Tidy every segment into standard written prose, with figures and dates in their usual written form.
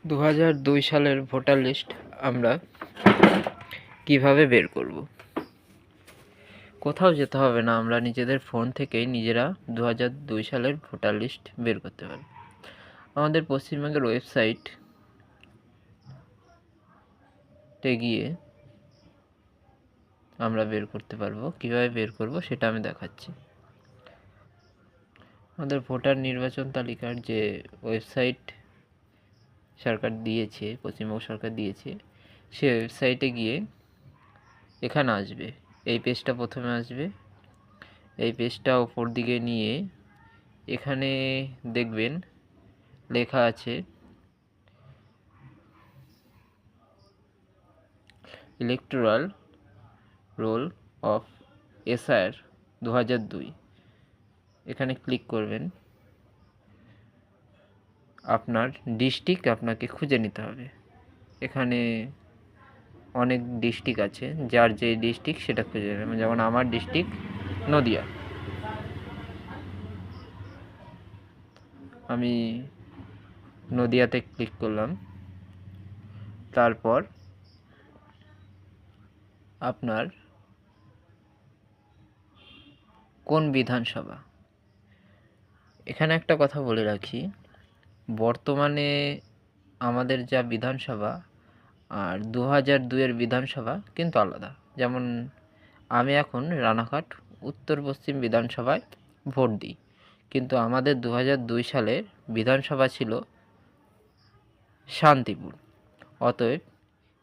2002 সালের voter list আমরা কিভাবে বের করব? কোথাও যেতে হবে না, আমরা নিজেদের ফোন থেকেই নিজেরা 2002 সালের ভোটার লিস্ট বের করতে পারব। আমাদের পশ্চিমবঙ্গের ওয়েবসাইটে গিয়ে আমরা বের করতে পারবো। কিভাবে বের করব সেটা আমি দেখাচ্ছি। আমাদের ভোটার নির্বাচন তালিকার যে ওয়েবসাইট সরকার দিয়েছে, পশ্চিমবঙ্গ সরকার দিয়েছে, সেই ওয়েবসাইটে গিয়ে এখানে আসবে, এই পেজটা প্রথমে আসবে। এই পেজটা ওপর দিকে নিয়ে এখানে দেখবেন লেখা আছে ইলেকটোরাল রোল অফ এসআইআর 2002। এখানে ক্লিক করবেন। আপনার ডিস্ট্রিক্ট আপনাকে খুঁজে নিতে হবে। এখানে অনেক ডিস্ট্রিক্ট আছে, যার যে ডিস্ট্রিক্ট সেটা খুঁজে নেবেন। যেমন আমার ডিস্ট্রিক্ট নদিয়া, আমি নদিয়াতে ক্লিক করলাম। তারপর আপনার কোন বিধানসভা, এখানে একটা কথা বলে রাখি, বর্তমানে আমাদের যা বিধানসভা আর 2002-এর বিধানসভা কিন্তু আলাদা। যেমন আমি এখন রানাঘাট উত্তর পশ্চিম বিধানসভায় ভোট দিই, কিন্তু আমাদের 2002 সালের বিধানসভা ছিল শান্তিপুর। অতএব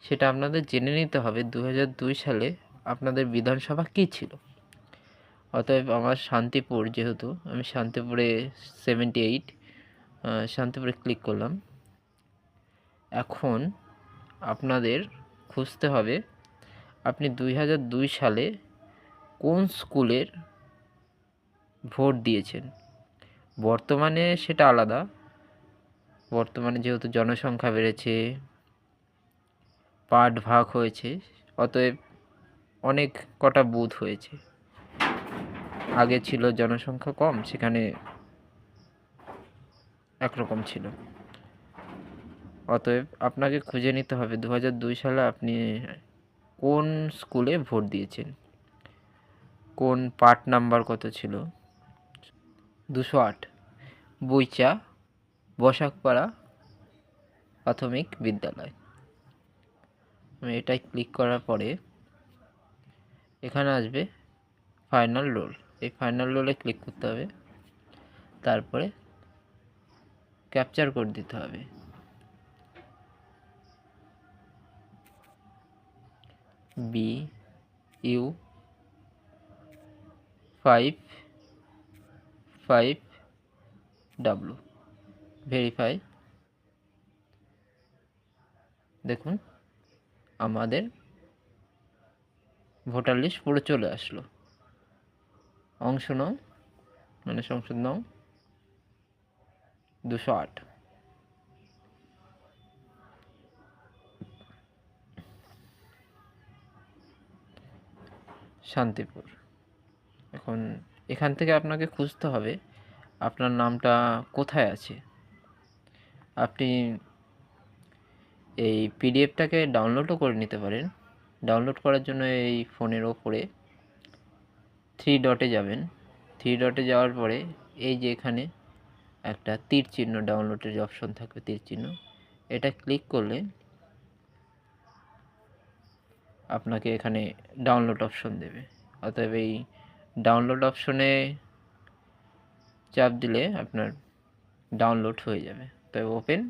সেটা আপনাদের জেনে নিতে হবে 2002 সালে আপনাদের বিধানসভা কী ছিল। অতএব আমার শান্তিপুর, যেহেতু আমি শান্তিপুরে 78, শান্তিপুরে ক্লিক করলাম। এখন আপনাদের খুঁজতে হবে আপনি 2002 সালে কোন স্কুলের ভোট দিয়েছেন। বর্তমানে সেটা আলাদা। বর্তমানে যেহেতু জনসংখ্যা বেড়েছে, পার্ট ভাগ হয়েছে, অতএব অনেক কটা বুথ হয়েছে। আগে ছিল জনসংখ্যা কম, সেখানে একরকম ছিল। অতএব আপনাকে খুঁজে নিতে হবে 2002 সালে আপনি কোন স্কুলে ভোট দিয়েছেন, কোন পার্ট নাম্বার কত ছিল। 208 বইচা বসাকপাড়া প্রাথমিক বিদ্যালয়। আমি এটাই ক্লিক করার পরে এখানে আসবে ফাইনাল রোল। এই ফাইনাল রোলে ক্লিক করতে হবে। তারপরে ক্যাপচার কোড দিতে হবে। BU55W verify. দেখুন আমাদের ভোটার লিস্ট পুরো চলে আসলো। অংশ নং মানে সংসদ নং 208। শান্তিপুর। এখন এখান থেকে আপনাকে খুঁজতে হবে আপনার নামটা কোথায় আছে। আপনি এই পিডিএফটাকে ডাউনলোডও করে নিতে পারেন। ডাউনলোড করার জন্য এই ফোনের ওপরে 3 ডটে যাবেন। 3 ডটে যাওয়ার পরে এই যে এখানে একটা তীর চিহ্ন, ডাউনলোডের যে অপশন থাকবে তীর চিহ্ন, এটা ক্লিক করলে আপনাকে এখানে ডাউনলোড অপশন দেবে। অতএব এই ডাউনলোড অপশনে চাপ দিলে আপনার ডাউনলোড হয়ে যাবে। তবে ওপেন,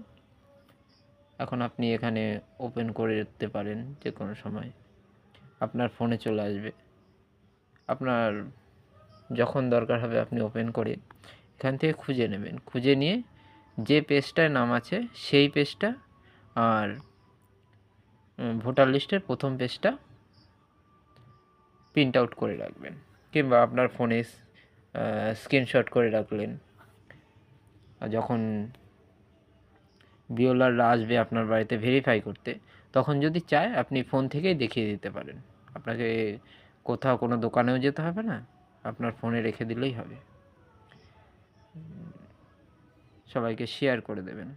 এখন আপনি এখানে ওপেন করে দিতে পারেন যে কোনো সময়, আপনার ফোনে চলে আসবে। আপনার যখন দরকার হবে আপনি ওপেন করে এখান থেকে খুঁজে নেবেন। খুঁজে নিয়ে যে পেজটায় নাম আছে সেই পেজটা আর ভোটার লিস্টের প্রথম পেজটা প্রিন্ট আউট করে রাখবেন, কিংবা আপনার ফোনে স্ক্রিনশট করে রাখলেন। আর যখন বিওলাররা আসবে আপনার বাড়িতে ভেরিফাই করতে, তখন যদি চায় আপনি ফোন থেকেই দেখিয়ে দিতে পারেন। আপনাকে কোথাও কোনো দোকানেও যেতে হবে না, আপনার ফোনে রেখে দিলেই হবে। সবাইকে শেয়ার করে দেবেন।